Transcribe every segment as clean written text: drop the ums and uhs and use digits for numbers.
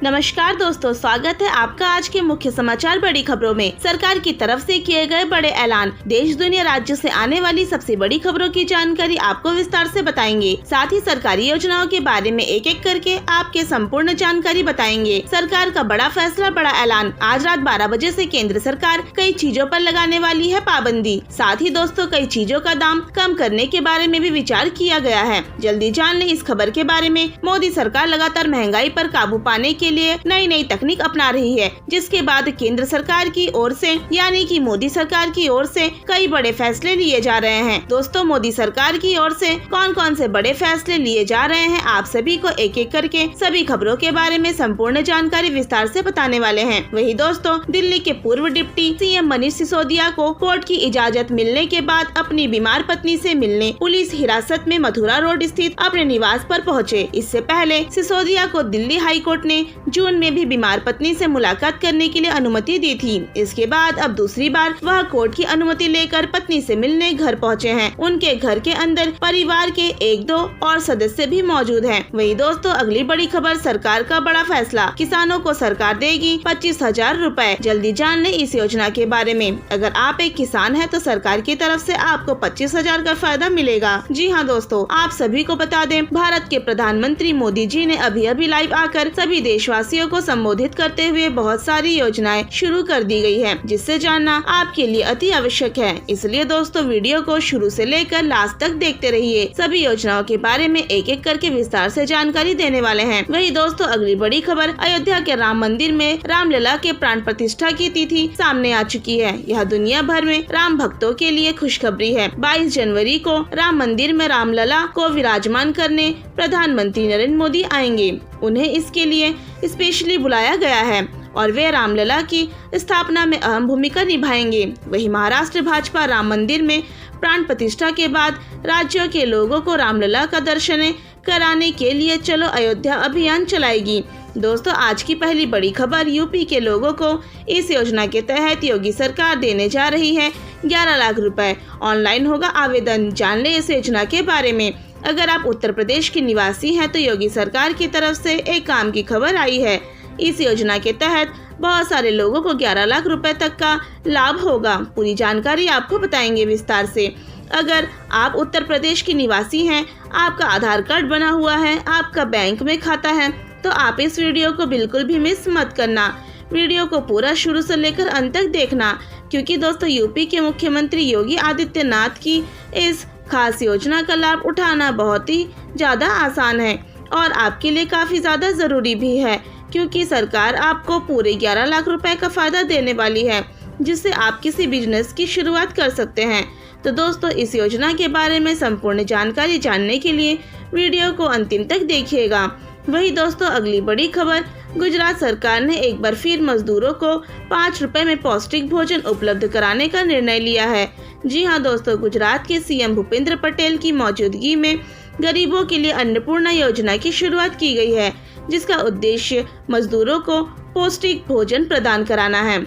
नमस्कार दोस्तों, स्वागत है आपका आज के मुख्य समाचार बड़ी खबरों में। सरकार की तरफ से किए गए बड़े ऐलान, देश दुनिया राज्य से आने वाली सबसे बड़ी खबरों की जानकारी आपको विस्तार से बताएंगे। साथ ही सरकारी योजनाओं के बारे में एक एक करके आपके संपूर्ण जानकारी बताएंगे। सरकार का बड़ा फैसला, बड़ा ऐलान। आज रात 12 बजे से केंद्र सरकार कई चीजों पर लगाने वाली है पाबंदी। साथ ही दोस्तों, कई चीजों का दाम कम करने के बारे में भी विचार किया गया है। जल्दी जान लें इस खबर के बारे में। मोदी सरकार लगातार महंगाई पर काबू पाने के लिए नई नई तकनीक अपना रही है, जिसके बाद केंद्र सरकार की ओर से यानी कि मोदी सरकार की ओर से कई बड़े फैसले लिए जा रहे हैं। दोस्तों, मोदी सरकार की ओर से कौन कौन से बड़े फैसले लिए जा रहे हैं, आप सभी को एक एक करके सभी खबरों के बारे में संपूर्ण जानकारी विस्तार से बताने वाले हैं। वही दोस्तों, दिल्ली के पूर्व डिप्टी सीएम मनीष सिसोदिया को कोर्ट की इजाजत मिलने के बाद अपनी बीमार पत्नी से मिलने पुलिस हिरासत में मथुरा रोड स्थित अपने निवास पर पहुंचे। इससे पहले सिसोदिया को दिल्ली हाई कोर्ट ने जून में भी बीमार पत्नी से मुलाकात करने के लिए अनुमति दी थी। इसके बाद अब दूसरी बार वह कोर्ट की अनुमति लेकर पत्नी से मिलने घर पहुंचे हैं। उनके घर के अंदर परिवार के 1-2 और सदस्य भी मौजूद हैं। वही दोस्तों, अगली बड़ी खबर, सरकार का बड़ा फैसला, किसानों को सरकार देगी 25,000 रूपए। जल्दी जान ले इस योजना के बारे में। अगर आप एक किसान है तो सरकार की तरफ से आपको 25,000 का फायदा मिलेगा। जी हाँ दोस्तों, आप सभी को बता दें, भारत के प्रधानमंत्री मोदी जी ने अभी लाइव आकर सभी देशवासियों को संबोधित करते हुए बहुत सारी योजनाएं शुरू कर दी गई है, जिससे जानना आपके लिए अति आवश्यक है। इसलिए दोस्तों, वीडियो को शुरू से लेकर लास्ट तक देखते रहिए। सभी योजनाओं के बारे में एक एक करके विस्तार से जानकारी देने वाले हैं। वही दोस्तों, अगली बड़ी खबर, अयोध्या के राम मंदिर में रामलला के प्राण प्रतिष्ठा की तिथि सामने आ चुकी है। यह दुनिया भर में राम भक्तों के लिए खुशखबरी है। 22 जनवरी को राम मंदिर में रामलला को विराजमान करने प्रधानमंत्री नरेंद्र मोदी आएंगे। उन्हें इसके लिए स्पेशली बुलाया गया है और वे रामलला की स्थापना में अहम भूमिका निभाएंगे। वही महाराष्ट्र भाजपा राम मंदिर में प्राण प्रतिष्ठा के बाद राज्यों के लोगों को रामलला का दर्शन कराने के लिए चलो अयोध्या अभियान चलाएगी। दोस्तों, आज की पहली बड़ी खबर, यूपी के लोगों को इस योजना के तहत योगी सरकार देने जा रही है 11 लाख रुपए। ऑनलाइन होगा आवेदन। जान ले इस योजना के बारे में। अगर आप उत्तर प्रदेश के निवासी हैं तो योगी सरकार की तरफ से एक काम की खबर आई है। इस योजना के तहत बहुत सारे लोगों को 11 लाख रुपए तक का लाभ होगा। पूरी जानकारी आपको बताएंगे विस्तार से। अगर आप उत्तर प्रदेश के निवासी हैं, आपका आधार कार्ड बना हुआ है, आपका बैंक में खाता है, तो आप इस वीडियो को बिल्कुल भी मिस मत करना। वीडियो को पूरा शुरू से लेकर अंत तक देखना, क्योंकि दोस्तों, यूपी के मुख्यमंत्री योगी आदित्यनाथ की इस खास योजना का लाभ उठाना बहुत ही ज्यादा आसान है और आपके लिए काफी ज्यादा जरूरी भी है, क्योंकि सरकार आपको पूरे 11 लाख रुपए का फायदा देने वाली है, जिससे आप किसी बिजनेस की शुरुआत कर सकते हैं। तो दोस्तों, इस योजना के बारे में संपूर्ण जानकारी जानने के लिए वीडियो को अंतिम तक देखिएगा। वही दोस्तों, अगली बड़ी खबर, गुजरात सरकार ने एक बार फिर मजदूरों को 5 रुपए में पौष्टिक भोजन उपलब्ध कराने का निर्णय लिया है। जी हाँ दोस्तों, गुजरात के सीएम भूपेंद्र पटेल की मौजूदगी में गरीबों के लिए अन्नपूर्णा योजना की शुरुआत की गई है, जिसका उद्देश्य मजदूरों को पौष्टिक भोजन प्रदान कराना है।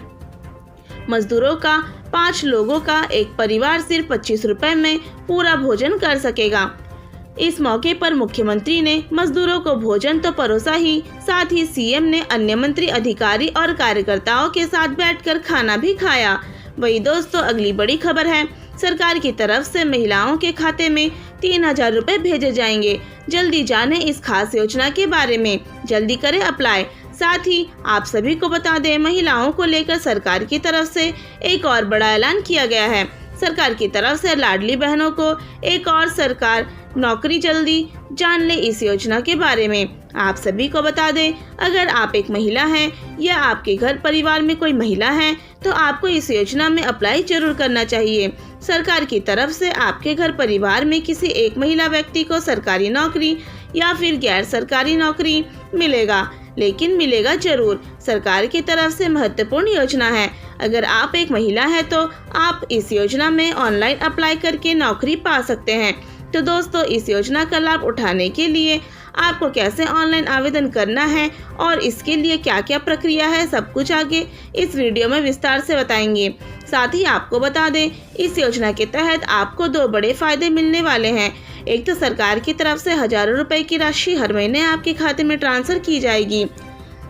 मजदूरों का 5 लोगों का एक परिवार सिर्फ 25 रुपए में पूरा भोजन कर सकेगा। इस मौके पर मुख्यमंत्री ने मजदूरों को भोजन तो परोसा ही, साथ ही सीएम ने अन्य मंत्री, अधिकारी और कार्यकर्ताओं के साथ बैठकर खाना भी खाया। वही दोस्तों, अगली बड़ी खबर है, सरकार की तरफ से महिलाओं के खाते में 3,000 रुपए भेजे जाएंगे। जल्दी जाने इस खास योजना के बारे में। जल्दी करें अप्लाई। साथ ही आप सभी को बता दें, महिलाओं को लेकर सरकार की तरफ से एक और बड़ा ऐलान किया गया है। सरकार की तरफ से लाडली बहनों को एक और सरकार नौकरी। जल्दी जान ले इस योजना के बारे में। आप सभी को बता दें, अगर आप एक महिला हैं या आपके घर परिवार में कोई महिला है तो आपको इस योजना में अप्लाई जरूर करना चाहिए। सरकार की तरफ से आपके घर परिवार में किसी एक महिला व्यक्ति को सरकारी नौकरी या फिर गैर सरकारी नौकरी मिलेगा, लेकिन मिलेगा जरूर। सरकार की तरफ से महत्वपूर्ण योजना है। अगर आप एक महिला है तो आप इस योजना में ऑनलाइन अप्लाई करके नौकरी पा सकते हैं। तो दोस्तों, इस योजना का लाभ उठाने के लिए आपको कैसे ऑनलाइन आवेदन करना है और इसके लिए क्या क्या प्रक्रिया है, सब कुछ आगे इस वीडियो में विस्तार से बताएंगे। साथ ही आपको बता दें, इस योजना के तहत आपको 2 बड़े फायदे मिलने वाले हैं। एक तो सरकार की तरफ से हजारों रुपए की राशि हर महीने आपके खाते में ट्रांसफर की जाएगी।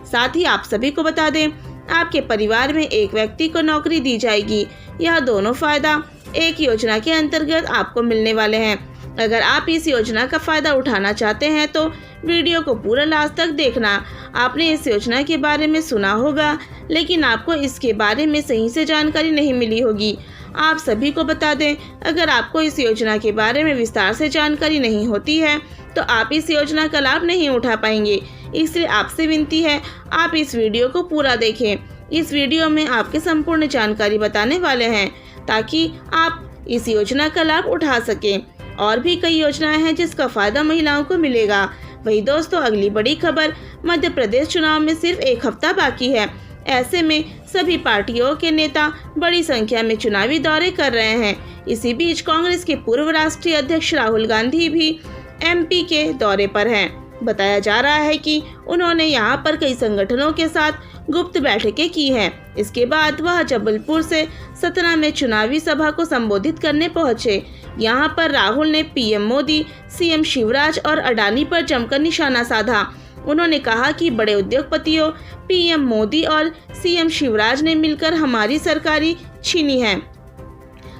साथ ही आप सभी को बता दें, आपके परिवार में एक व्यक्ति को नौकरी दी जाएगी। यह दोनों फायदा एक योजना के अंतर्गत आपको मिलने वाले हैं। अगर आप इस योजना का फायदा उठाना चाहते हैं तो वीडियो को पूरा लास्ट तक देखना। आपने इस योजना के बारे में सुना होगा, लेकिन आपको इसके बारे में सही से जानकारी नहीं मिली होगी। आप सभी को बता दें, अगर आपको इस योजना के बारे में विस्तार से जानकारी नहीं होती है तो आप इस योजना का लाभ नहीं उठा पाएंगे। इसलिए आपसे विनती है, आप इस वीडियो को पूरा देखें। इस वीडियो में आपके संपूर्ण जानकारी बताने वाले हैं ताकि आप इस योजना का लाभ उठा सकें। और भी कई योजनाएं हैं जिसका फायदा महिलाओं को मिलेगा। वही दोस्तों, अगली बड़ी खबर, मध्य प्रदेश चुनाव में सिर्फ एक हफ्ता बाकी है। ऐसे में सभी पार्टियों के नेता बड़ी संख्या में चुनावी दौरे कर रहे हैं। इसी बीच कांग्रेस के पूर्व राष्ट्रीय अध्यक्ष राहुल गांधी भी एमपी के दौरे पर हैं। बताया जा रहा है कि उन्होंने यहां पर कई संगठनों के साथ गुप्त बैठकें की हैं। इसके बाद वह जबलपुर से सतना में चुनावी सभा को संबोधित करने पहुंचे। यहां पर राहुल ने पीएम मोदी, सीएम शिवराज और अडानी पर जमकर निशाना साधा। उन्होंने कहा कि बड़े उद्योगपतियों, पीएम मोदी और सीएम शिवराज ने मिलकर हमारी सरकारी छीनी है।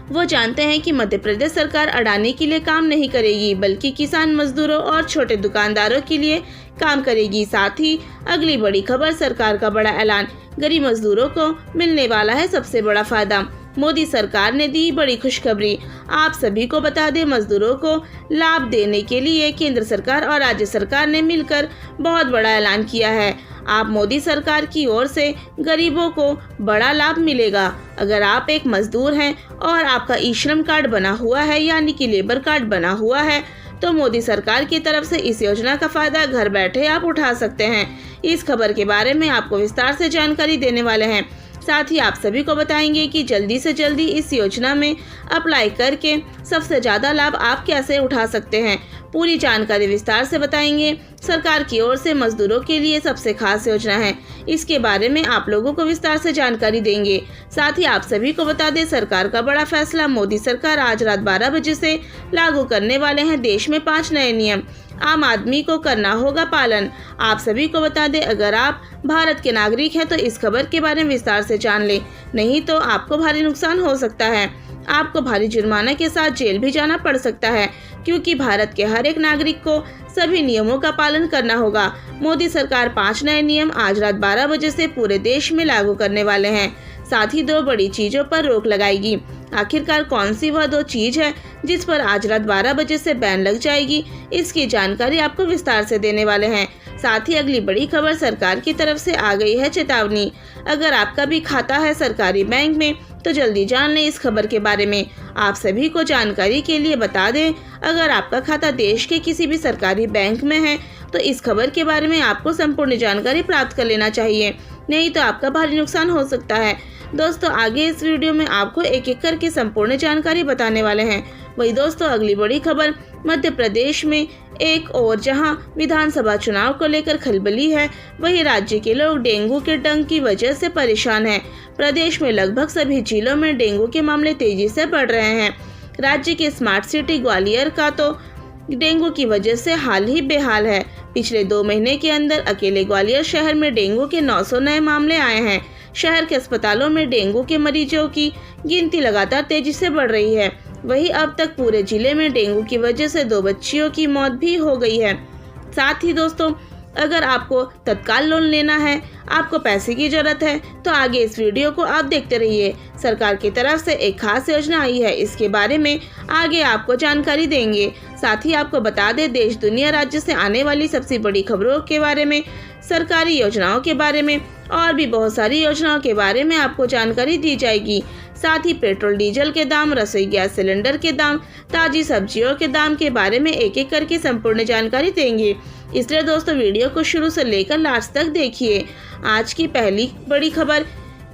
वो जानते हैं कि मध्य प्रदेश सरकार अडानी के लिए काम नहीं करेगी, बल्कि किसान, मजदूरों और छोटे दुकानदारों के लिए काम करेगी। साथ ही अगली बड़ी खबर, सरकार का बड़ा ऐलान, गरीब मजदूरों को मिलने वाला है सबसे बड़ा फायदा। मोदी सरकार ने दी बड़ी खुशखबरी। आप सभी को बता दें, मजदूरों को लाभ देने के लिए केंद्र सरकार और राज्य सरकार ने मिलकर बहुत बड़ा ऐलान किया है। आप मोदी सरकार की ओर से गरीबों को बड़ा लाभ मिलेगा। अगर आप एक मजदूर हैं और आपका ई श्रम कार्ड बना हुआ है, यानी कि लेबर कार्ड बना हुआ है, तो मोदी सरकार की तरफ से इस योजना का फायदा घर बैठे आप उठा सकते हैं। इस खबर के बारे में आपको विस्तार से जानकारी देने वाले हैं। साथ ही आप सभी को बताएंगे कि जल्दी से जल्दी इस योजना में अप्लाई करके सबसे ज़्यादा लाभ आप कैसे उठा सकते हैं। पूरी जानकारी विस्तार से बताएंगे। सरकार की ओर से मजदूरों के लिए सबसे खास योजना है, इसके बारे में आप लोगों को विस्तार से जानकारी देंगे। साथ ही आप सभी को बता दें, सरकार का बड़ा फैसला, मोदी सरकार आज रात 12 बजे से लागू करने वाले हैं देश में 5 नए नियम। आम आदमी को करना होगा पालन। आप सभी को बता दें, अगर आप भारत के नागरिक हैं तो इस खबर के बारे में विस्तार से जान लें, नहीं तो आपको भारी नुकसान हो सकता है। आपको भारी जुर्माना के साथ जेल भी जाना पड़ सकता है, क्योंकि भारत के हर एक नागरिक को सभी नियमों का पालन करना होगा। मोदी सरकार 5 नए नियम आज रात 12 बजे से पूरे देश में लागू करने वाले हैं। साथ ही 2 बड़ी चीजों पर रोक लगाएगी। आखिरकार कौन सी वह 2 चीज है जिस पर आज रात 12 बजे से बैन लग जाएगी, इसकी जानकारी आपको विस्तार से देने वाले हैं। साथ ही अगली बड़ी खबर, सरकार की तरफ से आ गई है चेतावनी। अगर आपका भी खाता है सरकारी बैंक में तो जल्दी जान लें इस खबर के बारे में। आप सभी को जानकारी के लिए बता दें, अगर आपका खाता देश के किसी भी सरकारी बैंक में है तो इस खबर के बारे में आपको संपूर्ण जानकारी प्राप्त कर लेना चाहिए, नहीं तो आपका भारी नुकसान हो सकता है। दोस्तों, आगे इस वीडियो में आपको एक एक करके संपूर्ण जानकारी बताने वाले हैं। वही दोस्तों, अगली बड़ी खबर, मध्य प्रदेश में एक और जहां विधानसभा चुनाव को लेकर खलबली है, वहीं राज्य के लोग डेंगू के डंक की वजह से परेशान हैं। प्रदेश में लगभग सभी जिलों में डेंगू के मामले तेजी से बढ़ रहे हैं। राज्य के स्मार्ट सिटी ग्वालियर का तो डेंगू की वजह से हाल ही बेहाल है। पिछले 2 महीने के अंदर अकेले ग्वालियर शहर में डेंगू के 900 नए मामले आए हैं। शहर के अस्पतालों में डेंगू के मरीजों की गिनती लगातार तेजी से बढ़ रही है। वहीं अब तक पूरे जिले में डेंगू की वजह से 2 बच्चियों की मौत भी हो गई है। साथ ही दोस्तों, अगर आपको तत्काल लोन लेना है, आपको पैसे की जरूरत है, तो आगे इस वीडियो को आप देखते रहिए। सरकार की तरफ से एक खास योजना आई है, इसके बारे में आगे आपको जानकारी देंगे। साथ ही आपको बता दें, देश दुनिया राज्य से आने वाली सबसे बड़ी खबरों के बारे में, सरकारी योजनाओं के बारे में और भी बहुत सारी योजनाओं के बारे में आपको जानकारी दी जाएगी। साथ ही पेट्रोल डीजल के दाम, रसोई गैस सिलेंडर के दाम, ताजी सब्जियों के दाम के बारे में एक एक करके संपूर्ण जानकारी देंगे। इसलिए दोस्तों, वीडियो को शुरू से लेकर लास्ट तक देखिए। आज की पहली बड़ी खबर,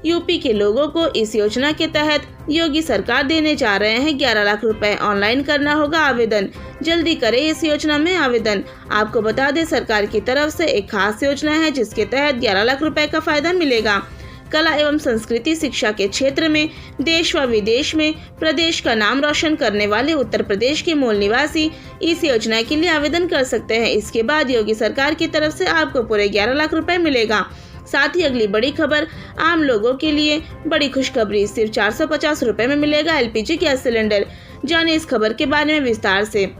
यूपी के लोगों को इस योजना के तहत योगी सरकार देने जा रहे हैं 11 लाख रुपए। ऑनलाइन करना होगा आवेदन, जल्दी करें इस योजना में आवेदन। आपको बता दें, सरकार की तरफ से एक खास योजना है जिसके तहत 11 लाख रुपए का फायदा मिलेगा। कला एवं संस्कृति शिक्षा के क्षेत्र में देश व विदेश में प्रदेश का नाम रोशन करने वाले उत्तर प्रदेश के मूल निवासी इस योजना के लिए आवेदन कर सकते हैं। इसके बाद योगी सरकार की तरफ से आपको पूरे 11 लाख रुपए मिलेगा। साथ ही अगली बड़ी खबर, आम लोगों के लिए बड़ी खुशखबरी, सिर्फ 450 रुपए में मिलेगा एलपीजी गैस सिलेंडर। जाने इस खबर के बारे में विस्तार से।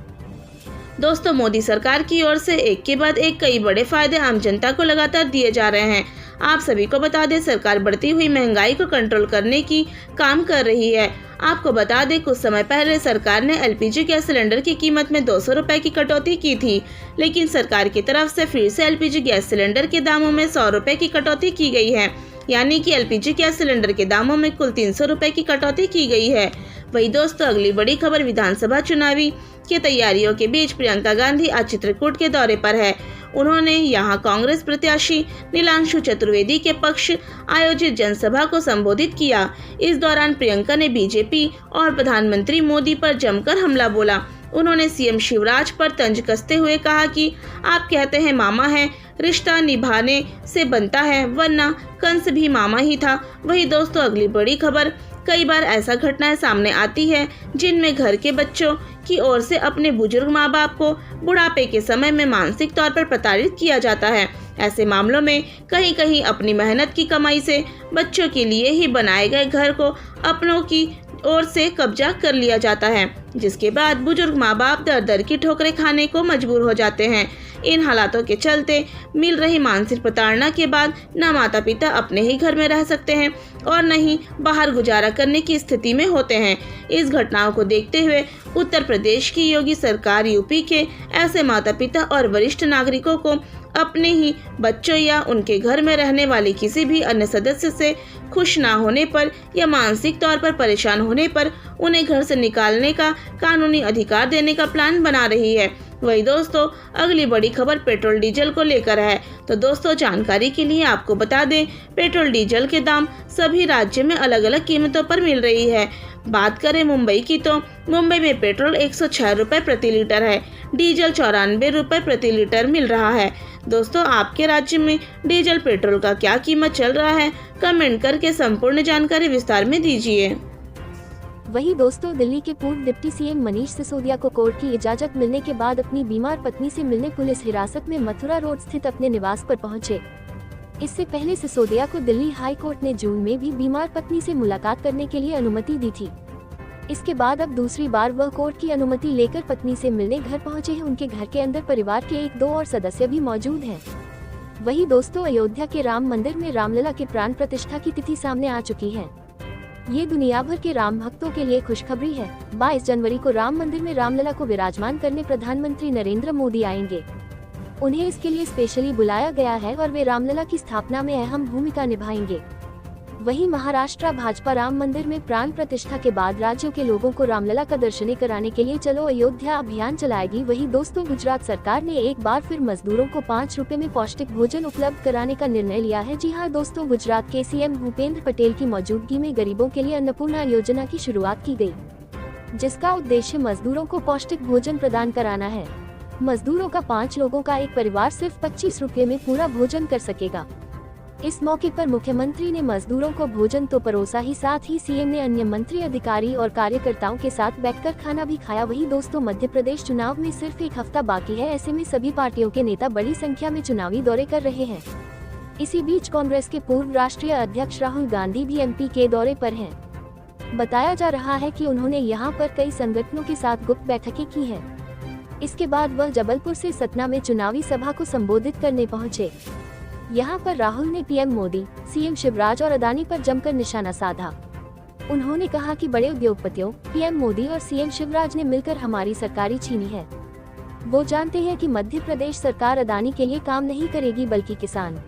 दोस्तों, मोदी सरकार की ओर से एक के बाद एक कई बड़े फायदे आम जनता को लगातार दिए जा रहे हैं। आप सभी को बता दें, सरकार बढ़ती हुई महंगाई को कंट्रोल करने की काम कर रही है। आपको बता दें, कुछ समय पहले सरकार ने एलपीजी गैस सिलेंडर की कीमत में 200 रुपए की कटौती की थी, लेकिन सरकार की तरफ से फिर से एलपीजी गैस सिलेंडर के दामों में 100 रुपए की कटौती की गई है। यानी कि एलपीजी गैस सिलेंडर के दामों में कुल 300 रुपए की कटौती की गई है। वही दोस्तों, अगली बड़ी खबर, विधानसभा चुनावी की तैयारियों के बीच प्रियंका गांधी आज चित्रकूट के दौरे पर है। उन्होंने यहां कांग्रेस प्रत्याशी नीलांशु चतुर्वेदी के पक्ष आयोजित जनसभा को संबोधित किया। इस दौरान प्रियंका ने बीजेपी और प्रधानमंत्री मोदी पर जमकर हमला बोला। उन्होंने सीएम शिवराज पर तंज कसते हुए कहा कि आप कहते हैं मामा है, रिश्ता निभाने से बनता है, वरना कंस भी मामा ही था। वही दोस्तों, अगली बड़ी खबर, कई बार ऐसा घटनाएं सामने आती है जिनमें घर के बच्चों की ओर से अपने बुजुर्ग माँ बाप को बुढ़ापे के समय में मानसिक तौर पर प्रताड़ित किया जाता है। ऐसे मामलों में कहीं कहीं अपनी मेहनत की कमाई से बच्चों के लिए ही बनाए गए घर को अपनों की ओर से कब्जा कर लिया जाता है, जिसके बाद बुजुर्ग माँ बाप दर दर की ठोकरें खाने को मजबूर हो जाते हैं। इन हालातों के चलते मिल रही मानसिक प्रताड़ना के बाद न माता पिता अपने ही घर में रह सकते हैं और न ही बाहर गुजारा करने की स्थिति में होते हैं। इस घटनाओं को देखते हुए उत्तर प्रदेश की योगी सरकार यूपी के ऐसे माता पिता और वरिष्ठ नागरिकों को अपने ही बच्चों या उनके घर में रहने वाले किसी भी अन्य सदस्य से खुश ना होने पर या मानसिक तौर पर परेशान होने पर उन्हें घर से निकालने का कानूनी अधिकार देने का प्लान बना रही है। वही दोस्तों, अगली बड़ी खबर पेट्रोल डीजल को लेकर है। तो दोस्तों, जानकारी के लिए आपको बता दें, पेट्रोल डीजल के दाम सभी राज्य में अलग अलग कीमतों पर मिल रही है। बात करें मुंबई की, तो मुंबई में पेट्रोल 106 रुपए प्रति लीटर है, डीजल 94 रुपए प्रति लीटर मिल रहा है। दोस्तों, आपके राज्य में डीजल पेट्रोल का क्या कीमत चल रहा है, कमेंट करके संपूर्ण जानकारी विस्तार में दीजिए। वही दोस्तों, दिल्ली के पूर्व डिप्टी सीएम मनीष सिसोदिया को कोर्ट की इजाजत मिलने के बाद अपनी बीमार पत्नी से मिलने पुलिस हिरासत में मथुरा रोड स्थित अपने निवास पर पहुंचे। इससे पहले सिसोदिया को दिल्ली हाई कोर्ट ने जून में भी बीमार पत्नी से मुलाकात करने के लिए अनुमति दी थी। इसके बाद अब दूसरी बार वह कोर्ट की अनुमति लेकर पत्नी से मिलने घर पहुंचे हैं। उनके घर के अंदर परिवार के 1-2 और सदस्य भी मौजूद हैं। वही दोस्तों, अयोध्या के राम मंदिर में रामलला के प्राण प्रतिष्ठा की तिथि सामने आ चुकी है। ये दुनिया भर के राम भक्तों के लिए खुशखबरी है। 22 जनवरी को राम मंदिर में रामलला को विराजमान करने प्रधानमंत्री नरेंद्र मोदी आएंगे। उन्हें इसके लिए स्पेशली बुलाया गया है और वे रामलला की स्थापना में अहम भूमिका निभाएंगे। वहीं महाराष्ट्र भाजपा राम मंदिर में प्राण प्रतिष्ठा के बाद राज्यों के लोगों को रामलला का दर्शन कराने के लिए चलो अयोध्या अभियान चलाएगी। वहीं दोस्तों, गुजरात सरकार ने एक बार फिर मजदूरों को 5 रुपए में पौष्टिक भोजन उपलब्ध कराने का निर्णय लिया है। जी हां दोस्तों, गुजरात के सीएम भूपेंद्र पटेल की मौजूदगी में गरीबों के लिए अन्नपूर्णा योजना की शुरुआत की गयी, जिसका उद्देश्य मजदूरों को पौष्टिक भोजन प्रदान कराना है। मजदूरों का 5 लोगों का एक परिवार सिर्फ 25 रुपए में पूरा भोजन कर सकेगा। इस मौके पर मुख्यमंत्री ने मजदूरों को भोजन तो परोसा ही, साथ ही सीएम ने अन्य मंत्री, अधिकारी और कार्यकर्ताओं के साथ बैठकर खाना भी खाया। वही दोस्तों, मध्य प्रदेश चुनाव में सिर्फ एक हफ्ता बाकी है। ऐसे में सभी पार्टियों के नेता बड़ी संख्या में चुनावी दौरे कर रहे हैं। इसी बीच कांग्रेस के पूर्व राष्ट्रीय अध्यक्ष राहुल गांधी भी एमपी के दौरे पर हैं। बताया जा रहा है कि उन्होंने यहां पर कई संगठनों के साथ गुप्त बैठकें की हैं। इसके बाद वह जबलपुर से सतना में चुनावी सभा को संबोधित करने पहुंचे। यहां पर राहुल ने पीएम मोदी, सीएम शिवराज और अदानी पर जमकर निशाना साधा। उन्होंने कहा कि बड़े उद्योगपतियों, पीएम मोदी और सीएम शिवराज ने मिलकर हमारी सरकारी छीनी है। वो जानते हैं कि मध्य प्रदेश सरकार अदानी के लिए काम नहीं करेगी, बल्कि किसान,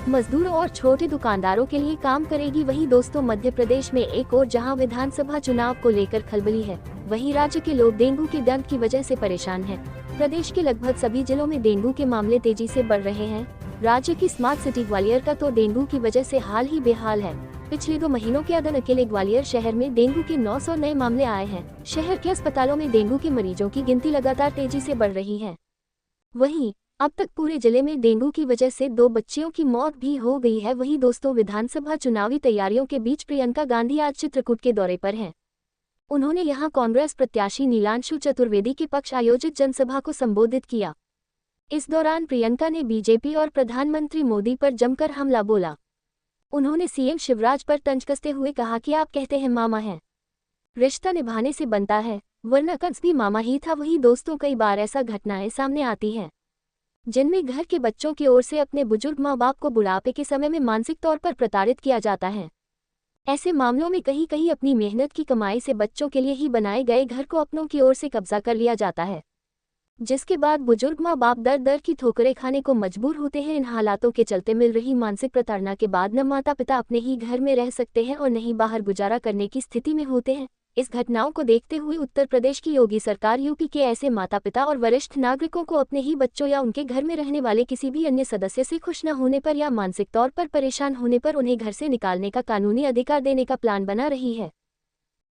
मजदूरों और छोटे दुकानदारों के लिए काम करेगी। वही दोस्तों, मध्य प्रदेश में एक और जहां विधानसभा चुनाव को लेकर खलबली है, वहीं राज्य के लोग डेंगू के दर्द की वजह से परेशान हैं। प्रदेश के लगभग सभी जिलों में डेंगू के मामले तेजी से बढ़ रहे हैं। राज्य की स्मार्ट सिटी ग्वालियर का तो डेंगू की वजह से हाल ही बेहाल है। पिछले 2 महीनों के अंदर अकेले ग्वालियर शहर में डेंगू के 900 नए मामले आए हैं। शहर के अस्पतालों में डेंगू के मरीजों की गिनती लगातार तेजी से बढ़ रही है। वहीं अब तक पूरे जिले में डेंगू की वजह से 2 बच्चियों की मौत भी हो गई है। वहीं दोस्तों, विधानसभा चुनावी तैयारियों के बीच प्रियंका गांधी आज चित्रकूट के दौरे पर हैं। उन्होंने यहां कांग्रेस प्रत्याशी नीलांशु चतुर्वेदी के पक्ष आयोजित जनसभा को संबोधित किया। इस दौरान प्रियंका ने बीजेपी और प्रधानमंत्री मोदी पर जमकर हमला बोला। उन्होंने सीएम शिवराज पर तंज कसते हुए कहा कि आप कहते हैं मामा हैं, रिश्ता निभाने से बनता है, वरना कंस भी मामा ही था। वही दोस्तों, कई बार ऐसा घटनाएं सामने आती हैं जिनमें घर के बच्चों की ओर से अपने बुजुर्ग माँ बाप को बुढ़ापे के समय में मानसिक तौर पर प्रताड़ित किया जाता है। ऐसे मामलों में कहीं कहीं अपनी मेहनत की कमाई से बच्चों के लिए ही बनाए गए घर को अपनों की ओर से कब्जा कर लिया जाता है, जिसके बाद बुजुर्ग माँ बाप दर दर की ठोकरें खाने को मजबूर होते हैं। इन हालातों के चलते मिल रही मानसिक प्रताड़ना के बाद न माता पिता अपने ही घर में रह सकते हैं और न ही बाहर गुजारा करने की स्थिति में होते हैं। इस घटनाओं को देखते हुए उत्तर प्रदेश की योगी सरकार यूपी के ऐसे माता पिता और वरिष्ठ नागरिकों को अपने ही बच्चों या उनके घर में रहने वाले किसी भी अन्य सदस्य से खुश न होने पर या मानसिक तौर पर परेशान होने पर उन्हें घर से निकालने का कानूनी अधिकार देने का प्लान बना रही है।